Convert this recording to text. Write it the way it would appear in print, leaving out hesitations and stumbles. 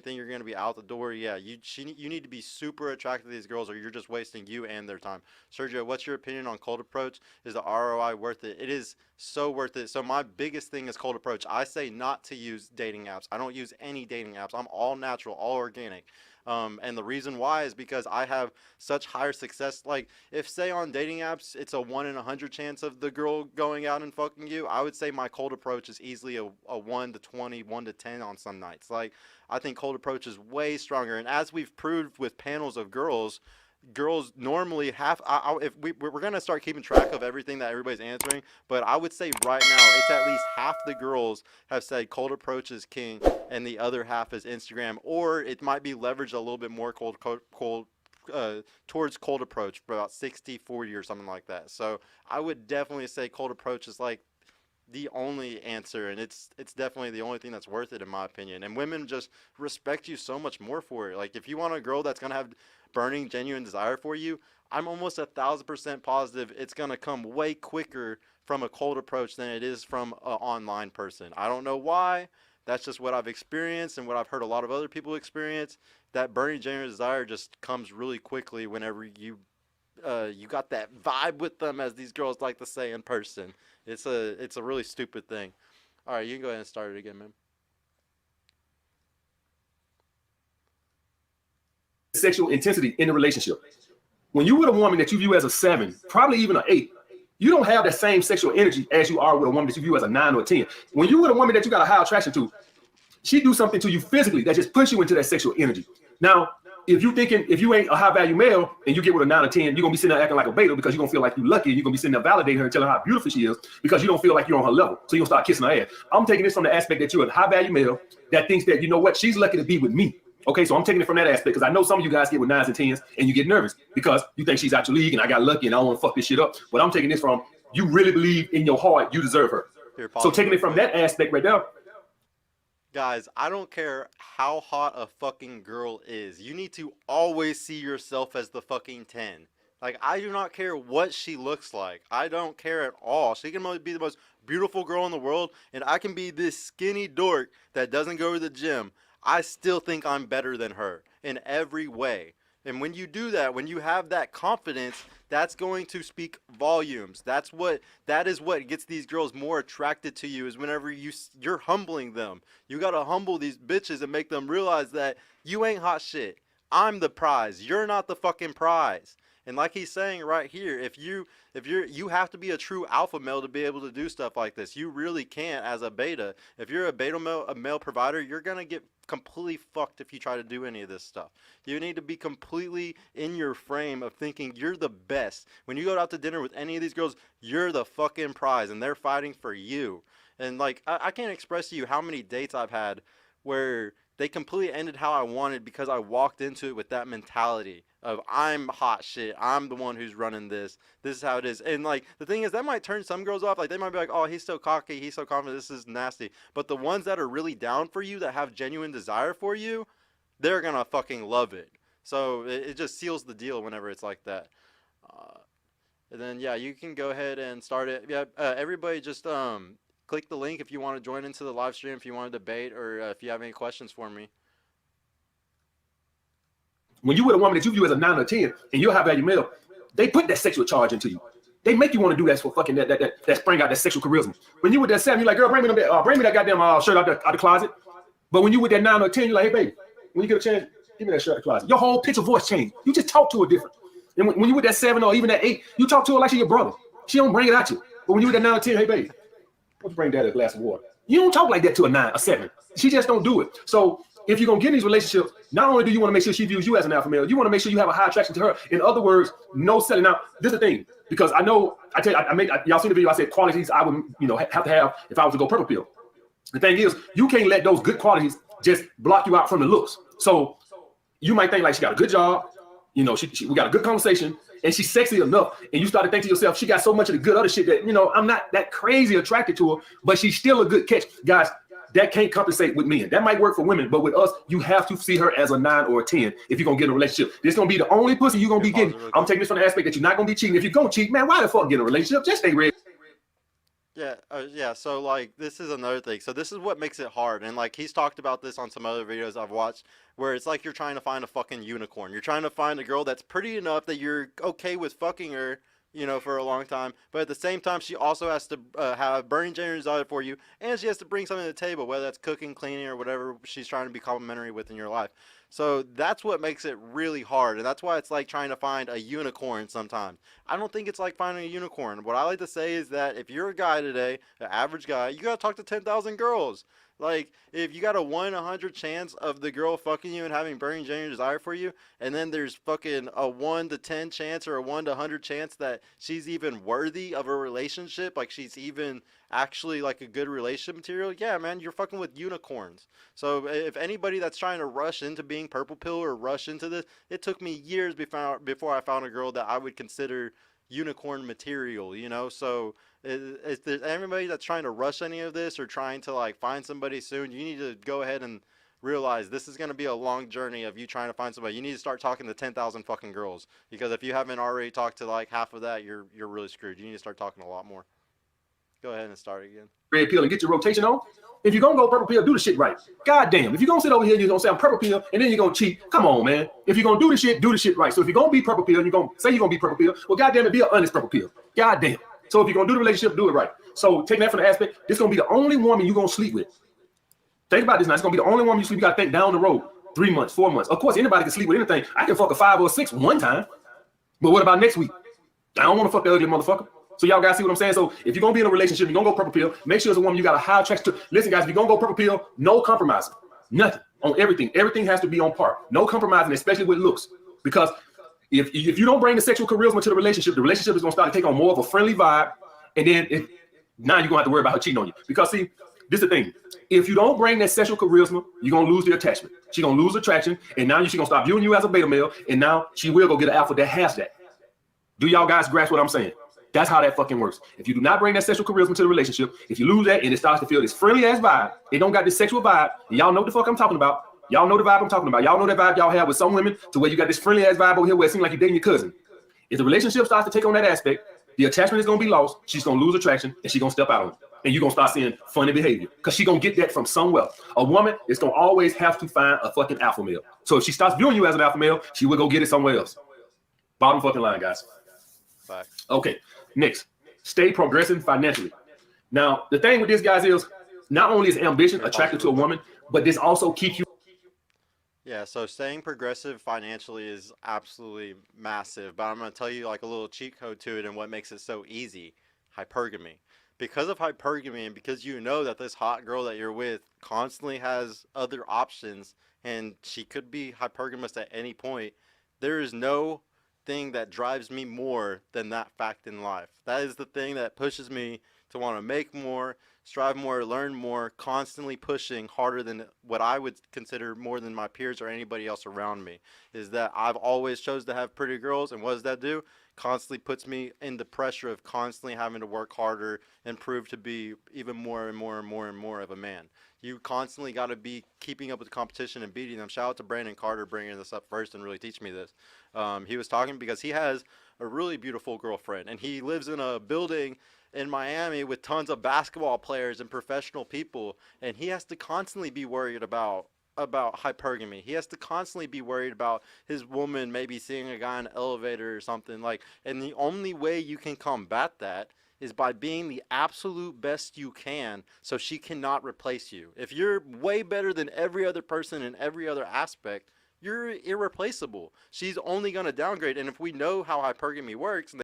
think you're going to be out the door, yeah, you need to be super attracted to these girls, or you're just wasting you and their time. Sergio, what's your opinion on cold approach? Is the ROI worth it? It is so worth it. So my biggest thing is cold approach. I say not to use dating apps. I don't use any dating apps. I'm all natural, all organic. And the reason why is because I have such higher success. Like, if say on dating apps, it's a 1 in 100 chance of the girl going out and fucking you, I would say my cold approach is easily a 1 to 20, 1 to 10 on some nights. Like, I think cold approach is way stronger. And as we've proved with panels of girls normally have, if we're going to start keeping track of everything that everybody's answering, but I would say right now it's at least half the girls have said cold approach is king and the other half is Instagram, or it might be leveraged a little bit more towards cold approach, for about 60-40 or something like that. So I would definitely say cold approach is like the only answer, and it's definitely the only thing that's worth it in my opinion. And women just respect you so much more for it. Like, if you want a girl that's gonna have burning genuine desire for you, I'm almost 1,000% positive it's gonna come way quicker from a cold approach than it is from an online person. I don't know why. That's just what I've experienced and what I've heard a lot of other people experience. That burning genuine desire just comes really quickly whenever you got that vibe with them, as these girls like to say in person. It's a really stupid thing. All right, you can go ahead and start it again, man. Sexual intensity in the relationship. When you with a woman that you view as a 7, probably even an 8, you don't have that same sexual energy as you are with a woman that you view as a 9 or a 10. When you with a woman that you got a high attraction to, she do something to you physically that just puts you into that sexual energy. Now, if you ain't a high value male and you get with a 9 or 10, you're gonna be sitting there acting like a beta because you're gonna feel like you're lucky. You're gonna be sitting there validating her and telling her how beautiful she is because you don't feel like you're on her level. So you'll start kissing her ass. I'm taking this from the aspect that you're a high value male that thinks that, you know what, she's lucky to be with me. Okay, so I'm taking it from that aspect because I know some of you guys get with 9s and 10s and you get nervous because you think she's out your league and I got lucky and I don't want to fuck this shit up. But I'm taking this from, you really believe in your heart you deserve her. So taking it from that aspect right there. Guys, I don't care how hot a fucking girl is. You need to always see yourself as the fucking 10. Like, I do not care what she looks like. I don't care at all. She can be the most beautiful girl in the world, and I can be this skinny dork that doesn't go to the gym. I still think I'm better than her in every way. And when you do that, when you have that confidence, that's going to speak volumes. That is what gets these girls more attracted to you, is whenever you're humbling them. You got to humble these bitches and make them realize that you ain't hot shit. I'm the prize. You're not the fucking prize. And like he's saying right here, you have to be a true alpha male to be able to do stuff like this. You really can't as a beta. If you're a male provider, you're gonna get completely fucked if you try to do any of this stuff. You need to be completely in your frame of thinking you're the best. When you go out to dinner with any of these girls, you're the fucking prize and they're fighting for you. And like, I can't express to you how many dates I've had where they completely ended how I wanted because I walked into it with that mentality of I'm hot shit. I'm the one who's running this. This is how it is. And like, the thing is, that might turn some girls off. Like, they might be like, oh, he's so cocky. He's so confident. This is nasty. But the ones that are really down for you, that have genuine desire for you, they're going to fucking love it. So it just seals the deal whenever it's like that. And then, yeah, you can go ahead and start it. Yeah, everybody just click the link if you want to join into the live stream, if you want to debate, or if you have any questions for me. When you with a woman that you view as a 9 or 10 and you're a high value male, they put that sexual charge into you. They make you want to do that for fucking that spring out that sexual charisma. When you with that 7, you're like, girl, bring me that goddamn shirt out the closet. But when you with that 9 or 10, you're like, hey baby, when you get a chance, give me that shirt out the closet. Your whole pitch of voice changed. You just talk to her different. And when you with that 7 or even that 8, you talk to her like she's your brother. She don't bring it at you. But when you with that 9 or 10, hey baby, why don't you bring Dad a glass of water? You don't talk like that to a 9 or 7. She just don't do it. So if you're gonna get in these relationships, not only do you want to make sure she views you as an alpha male, you want to make sure you have a high attraction to her. In other words, no selling. Now, this is the thing, because I know y'all seen the video. I said qualities I would have to have if I was to go purple pill. The thing is, you can't let those good qualities just block you out from the looks. So you might think like she got a good job, we got a good conversation, and she's sexy enough, and you start to think to yourself, she got so much of the good other shit that I'm not that crazy attracted to her, but she's still a good catch, guys. That can't compensate with men. That might work for women, but with us, you have to see her as a 9 or a 10 if you're gonna get in a relationship. This is gonna be the only pussy you're gonna be getting. I'm taking this from the aspect that you're not gonna be cheating. If you're gonna cheat, man, why the fuck get in a relationship? Just stay ready. Yeah. So like, this is another thing. So this is what makes it hard, and like he's talked about this on some other videos I've watched, where it's like you're trying to find a fucking unicorn. You're trying to find a girl that's pretty enough that you're okay with fucking her, for a long time, but at the same time, she also has to have burning gender desire for you, and she has to bring something to the table, whether that's cooking, cleaning, or whatever she's trying to be complimentary with in your life. So that's what makes it really hard, and that's why it's like trying to find a unicorn sometimes. I don't think it's like finding a unicorn. What I like to say is that if you're a guy today, an average guy, you gotta talk to 10,000 girls. Like, if you got a 1 in 100 chance of the girl fucking you and having burning genuine desire for you, and then there's fucking a 1 to 10 chance or a 1 to 100 chance that she's even worthy of a relationship, like she's even actually like a good relationship material, yeah, man, you're fucking with unicorns. So if anybody that's trying to rush into being purple pill or rush into this, it took me years before I found a girl that I would consider unicorn material, So is there anybody that's trying to rush any of this or trying to like find somebody soon, you need to go ahead and realize this is going to be a long journey of you trying to find somebody. You need to start talking to 10,000 fucking girls, because if you haven't already talked to like half of that, you're really screwed. You need to start talking a lot more. Go ahead and start again. Red pill and get your rotation on. If you're gonna go purple pill, do the shit right. God damn. If you're gonna sit over here, you're gonna say I'm purple pill, and then you're gonna cheat. Come on, man. If you're gonna do the shit right. So if you're gonna be purple pill, you're gonna say you're gonna be purple pill. Well, goddamn it, be an honest purple pill. God damn. So if you're gonna do the relationship, do it right. So taking that from the aspect, this is gonna be the only woman you're gonna sleep with. Think about this now. It's gonna be the only woman you sleep. You gotta think down the road. 3 months, 4 months. Of course, anybody can sleep with anything. I can fuck a 5 or 6 one time. But what about next week? I don't want to fuck the ugly motherfucker. So y'all guys see what I'm saying? So if you're gonna be in a relationship, you're gonna go purple pill, make sure it's a woman you got a high attraction to. Listen, guys, if you're gonna go purple pill, no compromising. Nothing. On everything. Everything has to be on par. No compromising, especially with looks. Because if you don't bring the sexual charisma to the relationship is gonna start to take on more of a friendly vibe. And then now you're gonna have to worry about her cheating on you. Because see, this is the thing. If you don't bring that sexual charisma, you're gonna lose the attachment. She's gonna lose attraction, and now she's gonna stop viewing you as a beta male, and now she will go get an alpha that has that. Do y'all guys grasp what I'm saying? That's how that fucking works. If you do not bring that sexual charisma to the relationship, if you lose that and it starts to feel this friendly ass vibe, it don't got this sexual vibe, and y'all know what the fuck I'm talking about. Y'all know the vibe I'm talking about. Y'all know that vibe y'all have with some women to where you got this friendly ass vibe over here where it seems like you're dating your cousin. If the relationship starts to take on that aspect, the attachment is gonna be lost, she's gonna lose attraction, and she's gonna step out on it. And you're gonna start seeing funny behavior. Because she's gonna get that from somewhere. A woman is gonna always have to find a fucking alpha male. So if she starts viewing you as an alpha male, she will go get it somewhere else. Bottom fucking line, guys. Bye. Okay, next. Stay progressing financially. Now, the thing with this, guys, is not only is ambition attractive to a woman, but this also keeps you. Yeah, so staying progressive financially is absolutely massive, but I'm going to tell you like a little cheat code to it and what makes it so easy. Hypergamy. Because of hypergamy and because you know that this hot girl that you're with constantly has other options and she could be hypergamous at any point, there is no thing that drives me more than that fact in life. That is the thing that pushes me to want to make more, strive more, learn more, constantly pushing harder than what I would consider more than my peers or anybody else around me. Is that I've always chose to have pretty girls, and what does that do? Constantly puts me in the pressure of constantly having to work harder and prove to be even more and more and more and more of a man. You constantly got to be keeping up with the competition and beating them. Shout out to Brandon Carter bringing this up first and really teach me this. He was talking because he has a really beautiful girlfriend, and he lives in a building in Miami with tons of basketball players and professional people, and he has to constantly be worried about hypergamy. He has to constantly be worried about his woman maybe seeing a guy in an elevator or something like. And the only way you can combat that is by being the absolute best you can so she cannot replace you. If you're way better than every other person in every other aspect, you're irreplaceable. She's only going to downgrade. And if we know how hypergamy works,